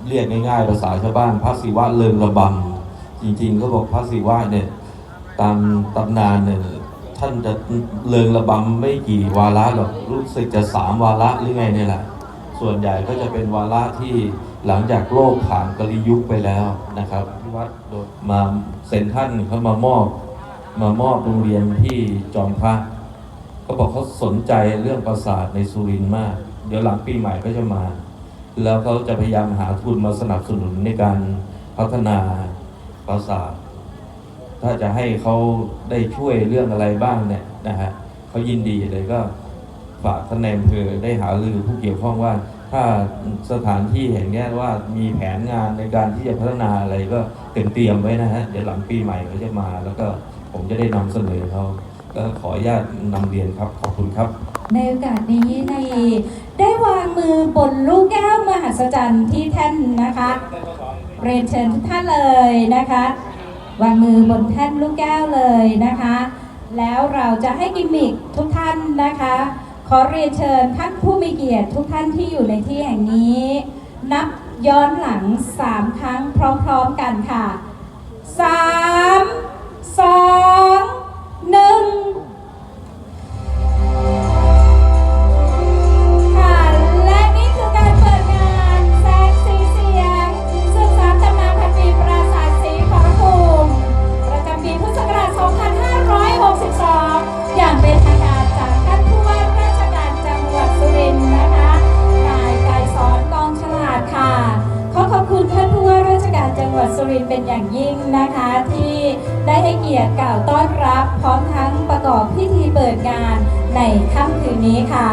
เรียกง่ายๆภาษาชาวบ้านพระศิวะเริงระบำจริงๆเขาบอกพระศิวะเนี่ยตามตำนานเนี่ยท่านจะเริงระบำไม่กี่วาระหรอกรู้สึกจะ3 วาระหรือไงเนี่ยแหละส่วนใหญ่ก็จะเป็นวาระที่หลังจากโลกผ่านกลิยุคไปแล้วนะครับที่วัดโดยมาเซ็นท่านเขามามอบโรงเรียนที่จอมพระเขาบอกเขาสนใจเรื่องปราสาทในสุรินทร์มากเดี๋ยวหลังปีใหม่ก็จะมาแล้วเขาจะพยายามหาทุนมาสนับสนุนในการพัฒนาปราสาทถ้าจะให้เขาได้ช่วยเรื่องอะไรบ้างเนี่ยนะฮะเขายินดีเลยก็ฝากท่านนายอำเภอได้หารือผู้เกี่ยวข้องว่าถ้าสถานที่แห่งนี้ว่ามีแผนงานในการที่จะพัฒนาอะไรก็เตรียมไว้นะฮะเดี๋ยวหลังปีใหม่เขาจะมาแล้วก็ผมจะได้นำเสนอเขาก็ขออนุญาตนำเรียนครับขอบคุณครับในโอกาสนี้ได้วางมือบนลูกแก้วมหัศจรรย์ที่แท่นนะคะเรียนเชิญทุกท่านเลยนะคะวางมือบนแท่นลูกแก้วเลยนะคะแล้วเราจะให้กิมมิคทุกท่านนะคะขอเรียนเชิญท่านผู้มีเกียรติทุกท่านที่อยู่ในที่แห่งนี้นับย้อนหลัง3 ครั้งพร้อมๆกันค่ะ3 2 1อย่างเป็นทางการจากท่านผู้ว่าราชการจังหวัดสุรินทร์นะคะนายไกรสอนกองฉลาดค่ะขอบคุณท่านผู้ว่าราชการจังหวัดสุรินทร์เป็นอย่างยิ่งนะคะที่ได้ให้เกียรติกล่าวต้อนรับพร้อมทั้งประกอบพิธีเปิดงานในค่ำคืนนี้ค่ะ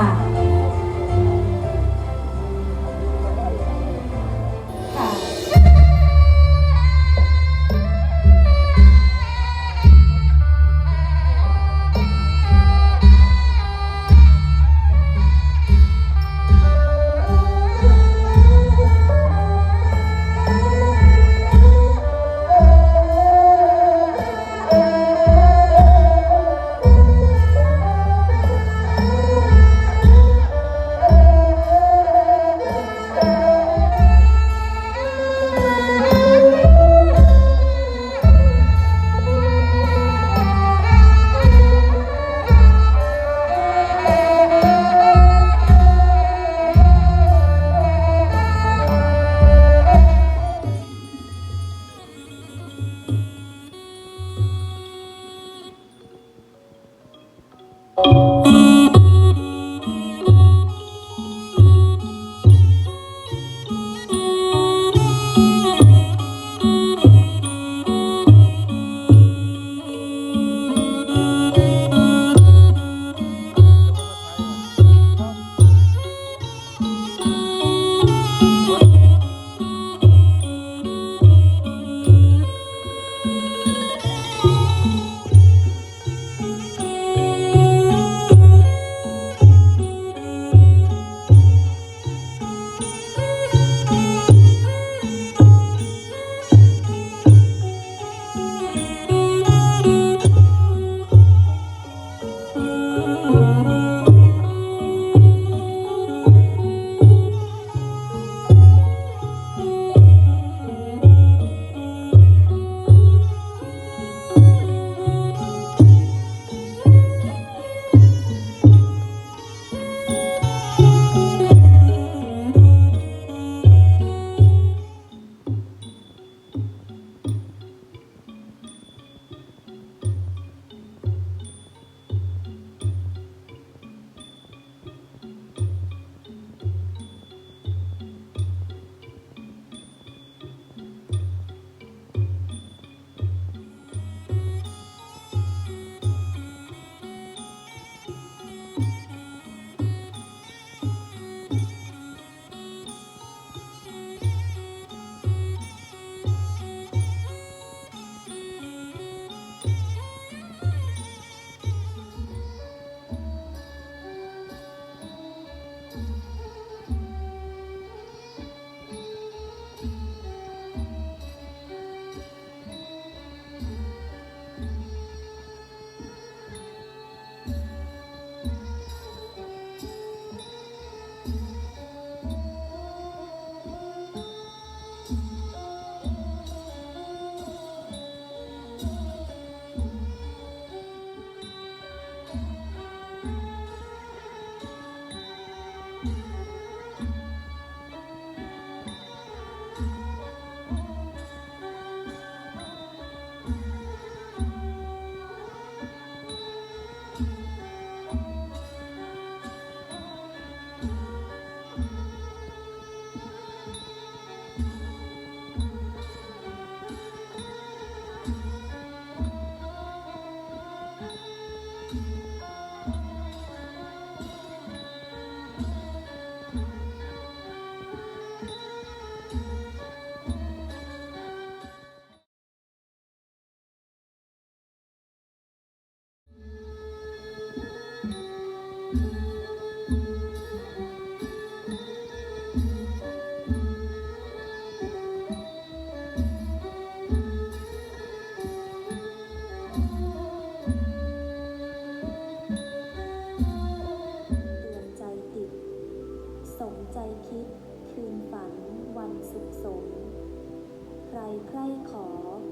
ใครขอ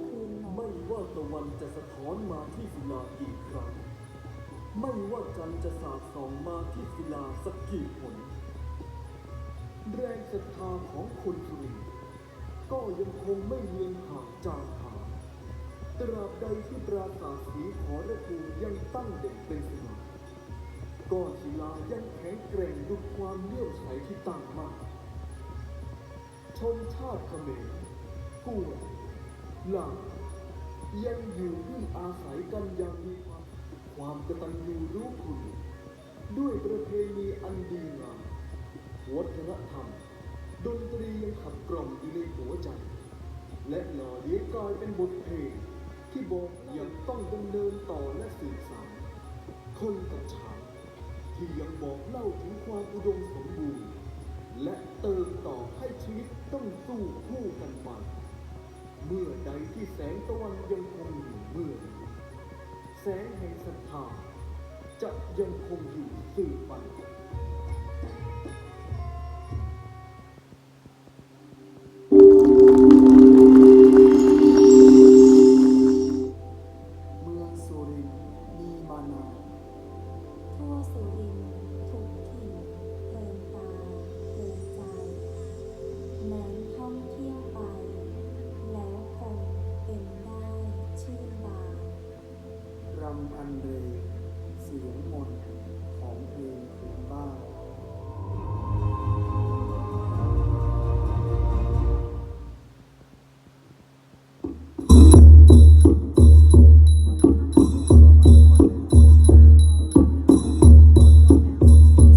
คืนหมด ไม่ว่าตะวันจะสะท้อนมาที่ศิลากี่ครั้ง ไม่ว่าจันทร์จะสาดส่องมาที่ศิลาสักกี่หนแรงศรัทธาของคนสุรินทร์ก็ยังคงไม่เลือนห่างจางหายตราบใดที่ปราสาทศรีขอรภูมิยังตั้งเด่นเป็นสง่าก้อนศิลายังแข็งแกร่งด้วยความเลื่อมใสที่ตั้งมั่นชนชาติเขมรกู้ลาวยังอยู่ที่อาศัยกันอย่างมีความกตัญญูรู้คุณด้วยประเพณีอันดีงามวัฒนธรรมดนตรียังขับกล่อมอยู่ในหัวใจและหล่อเลี้ยงกลายเป็นบทเพลงที่บอกยังต้องดำเนินต่อและสืบสานคนกับช้างที่ยังบอกเล่าถึงความอุดมสมบูรณ์และเติมต่อให้ชีวิตต้องสู้คู่กันไปเมื่อใดที่แสงตะวันยังคงอยู่เมื่อนั้นแสงแห่งศรัทธาจะยังคงอยู่สืบไปเมืองสุรินทร์มีมานาน ทั่วสุรินทร์ทุกถิ่นเพลินตาเพลินใจแม้นท่องเที่ยวไป แล้วคงเป็นได้ชื่นบาน รำอันเรเสียงมนต์ของเพลงพื้นบ้าน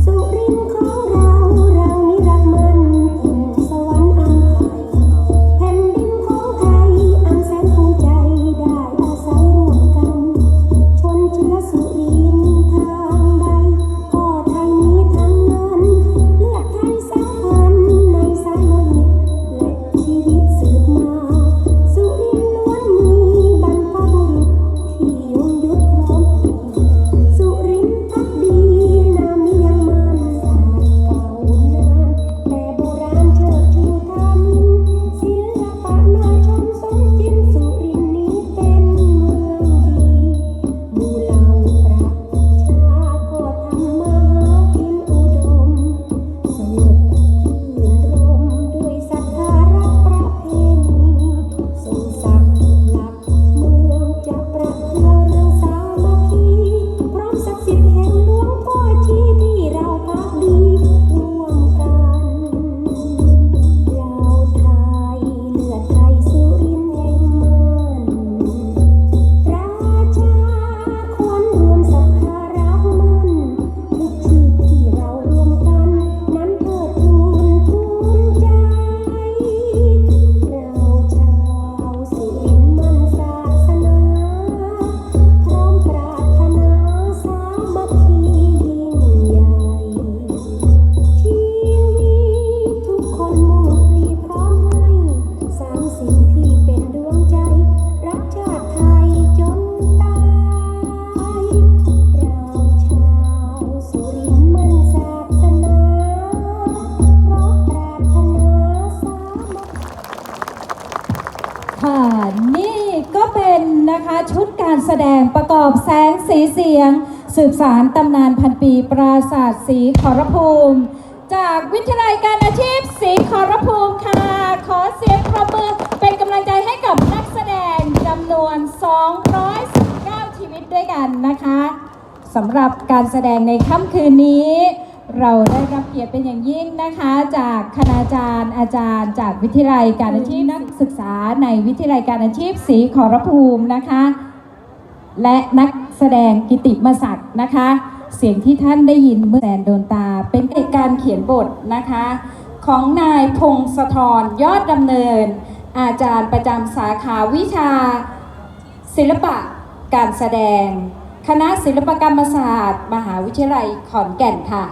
สุรินทร์ของเรานี่รักมันถิ่นสวรรค์อันไกลแผ่นดินของไทยอันแสนภูมิใจได้อาศัยร่วมกัน ชนเชื้อสุรินทร์ทางใดก็ไทยนี้ทั้งนั้นเลือดไทยสัมพันธ์ในสายโลหิตและชีวิตสืบมาสุรินทร์ล้วนมีบรรพบุรุษที่ยงยุทธพร้อมเพรียงสุรินทร์พักดีนามนี้ยังมันศาสตร์เก่านานแต่โบราณเชิดชูธานินศิลปะน่าชมสมจริงสุรินทร์นี้เป็นเมืองดีหมู่เหล่าประชาก็ทำมาหากินอุดมสงบรื่นรมด้วยศรัทธารักประเพณีทรงศักดิ์หลักเมืองจะประเทืองเรื่องสามัคคีพร้อมศักดิ์สิทธิ์แห่งหลวงพ่อชีที่เราพักดีร่วมกันเราไทยเลือดไทยสุรินทร์แห่งมันราชาควรรวมศรัทธารักมันทุกชีพที่เรารวมกันนั้นเทิดทูนภูมิใจเราชาวสุรินทร์มั่นศาสนาพร้อมปรารถนาสามัคคียิ่งใหญ่ชีวิตทุกคนมุ่งปรีพร้อมให้สร้างสิ่งที่เป็นดวงใจรักชาติไทยจนตายเราชาวสุรินทร์มั่นศาสนาเพราะปรารถนาสามัคคี ค่ะนี่ก็เป็นนะคะชุดการแสดงประกอบแสงสีเสียง สืบสารตำนานพันปีปราสาทศรีขอรภูมิ จากวิทยาลัยการอาชีพศรีขอรภูมิค่ะ ขอเสียงปรบมือเป็นกำลังใจให้กับนักแสดงจำนวน 219 ชีวิตด้วยกันนะคะสำหรับการแสดงในค่ำคืนนี้ เราได้รับเกียรติเป็นอย่างยิ่งนะคะ จากคณาจารย์อาจารย์จากวิทยาลัยการอาชีพนักศึกษาในวิทยาลัยการอาชีพศรีขอรภูมินะคะ และนักแสดงกิติมศักดิ์นะคะ เสียงที่ท่านได้ยินเมื่อแสนโดนตาเป็นการเขียนบทนะคะ ของนายพงศธรยอดดำเนิน อาจารย์ประจำสาขาวิชา ศิลปะการแสดง คณะศิลปกรรมศาสตร์ มหาวิทยาลัยขอนแก่นค่ะ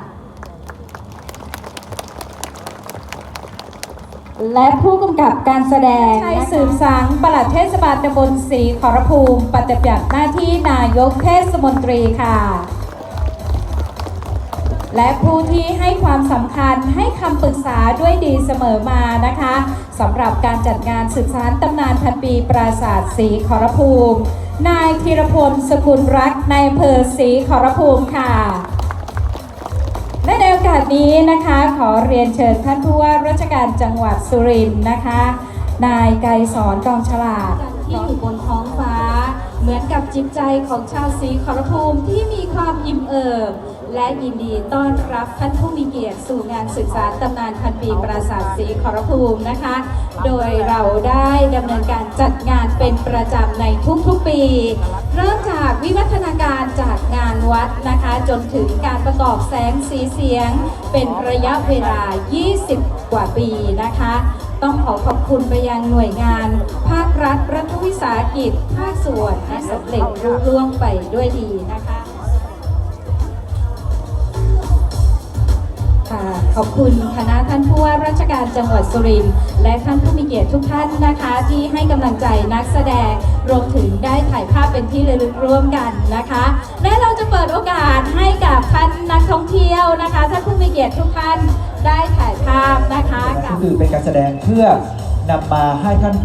และผู้กำกับการแสดงชัยสืบสังปลัดเทศบาลตำบลศรีขอรภูมิปฏิบัติหน้าที่นายกเทศมนตรีค่ะ และผู้ที่ให้ความสำคัญให้คำปรึกษาด้วยดีเสมอมานะคะสำหรับการจัดงานสืบสานตำนานพันปีปราสาทศรีขอรภูมินายธีรพลสกุลรักในอำเภอศรีขอรภูมิค่ะและในโอกาสนี้นะคะขอเรียนเชิญท่านผู้ว่าราชการจังหวัดสุรินทร์นะคะนายไกรสอนกองฉลาดที่อยู่บนท้องฟ้าเหมือนกับจิตใจของชาวศรีขอรภูมิที่มีความอิ่มเอิบและยินดีต้อนรับท่านผู้มีเกียรติสู่งานศึกษาตำนานพันปีปราสาทศรีขอรภูมินะคะโดยเราได้ดำเนินการจัดงานเป็นประจำในทุกๆปีเริ่มจากวิวัฒนาการจากงานวัดนะคะจนถึงการประกอบแสงสีเสียงเป็นระยะเวลา 20 กว่าปีนะคะต้องขอขอบคุณไปยังหน่วยงานภาครัฐรัฐวิสาหกิจภาคส่วนที่สำเร็จรุ่ล่วงไปด้วยดีนะคะขอบคุณคณะท่านผู้ว่าราชการจังหวัดสุรินทร์และท่านผู้มีเกียรติทุกท่านนะคะที่ให้กำลังใจนักแสดงรวมถึงได้ถ่ายภาพเป็นที่ระลึกร่วมกันนะคะและเราจะเปิดโอกาสให้กับท่านนักท่องเที่ยวนะคะท่านผู้มีเกียรติทุกท่านได้ถ่ายภาพนะคะก็คือเป็นการแสดงเพื่อนำมาให้ท่าน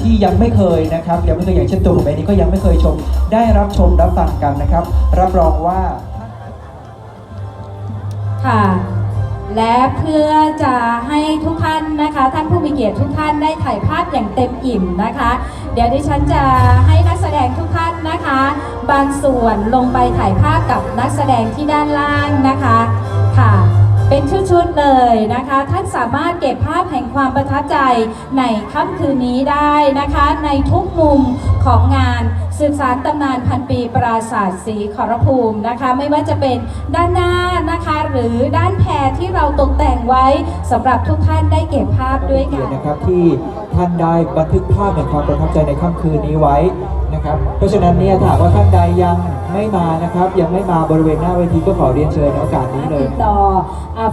ที่ยังไม่เคยนะครับยังไม่เคยอย่างเช่นตัวผมเองนี้ก็ยังไม่เคยชมได้รับชมรับฟังกันนะครับรับรองว่าค่ะและเพื่อจะให้ทุกท่านนะคะท่านผู้มีเกียรติทุกท่านได้ถ่ายภาพอย่างเต็มอิ่มนะคะเดี๋ยวดิฉันจะให้นักแสดงทุกท่านนะคะบางส่วนลงไปถ่ายภาพกับนักแสดงที่ด้านล่างนะคะค่ะเป็นชุดๆเลยนะคะท่านสามารถเก็บภาพแห่งความประทับใจในค่ำคืนนี้ได้นะคะในทุกมุมของงานสืบสานตำนานพันปีปราสาทศรีขอรภูมินะคะไม่ว่าจะเป็นด้านหน้านะคะหรือด้านแพรที่เราตกแต่งไว้สำหรับทุกท่านได้เก็บภาพด้วยกันนะครับที่ท่านได้บันทึกภาพแห่งความประทับใจในค่ำคืนนี้ไว้นะครับเพราะฉะนั้นเนี่ยถ้าว่าท่านใดยังไม่มานะครับยังไม่มาบริเวณหน้าเวทีก็ขอเรียนเชิญในโอกาสนี้เลยติดต่อ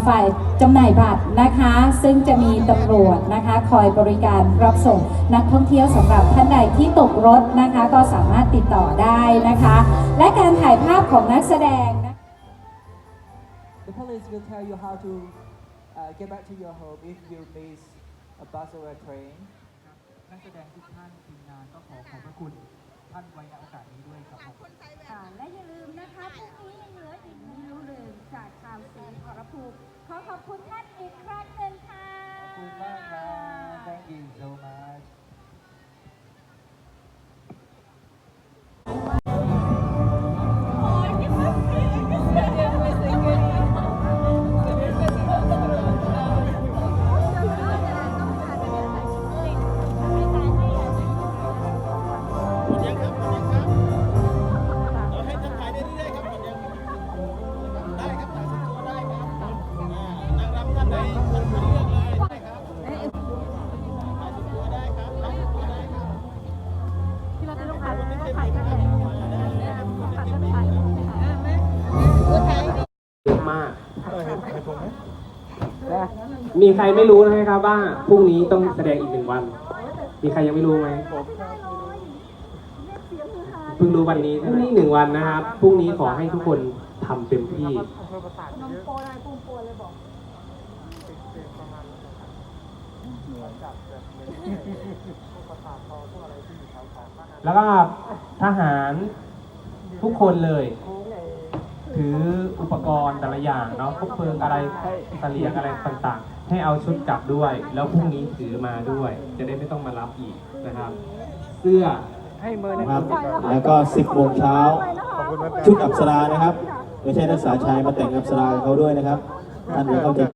ฝ่ายจำหน่ายบัตรนะคะซึ่งจะมีตำรวจนะคะคอยบริการรับส่งนักท่องเที่ยวสำหรับท่านใดที่ตกรถนะคะก็สามารถติดต่อได้นะคะและการถ่ายภาพของนักแสดงนะ The police will tell you how to get back to your home if you miss a bus or a train นักแสดงทุกท่านทีมงานก็ขอบพระคุณท่านไว้ในโอกาสนี้ด้วยครับค่ะและอย่าลืมนะคะพรุ่งนี้ยังเหลืออีกไม่รู้เรื่องจากชาวศรีขอรภูมิขอขอบคุณท่านอีกครั้งหนึ่งค่ะขอบคุณมากครับ Thank you so muchมีใครไม่รู้นะครับว่าพรุ่งนี้ต้องแสดงอีก1 วันมีใครยังไม่รู้ไหมเพิ่งรู้วันนี้พรุ่งนี้1 วันนะครับพรุ่งนี้ขอให้ทุกคนทำเต็มที่แล้วก็ทหารทุกคนเลยถืออุปกรณ์แต่ละอย่างเนาะพกเพลิงอะไรเสลียงอะไรต่างๆให้เอาชุดกลับด้วยแล้วพรุ่งนี้ถือมาด้วยจะได้ไม่ต้องมารับอีกนะครับเสื้อนะครับแล้วก็ 10 โมงเช้าชุดอัปสรานะครับไม่ใช่นักศึกษาชายมาแต่งอัปสราเขาด้วยนะครับท่านก็จะ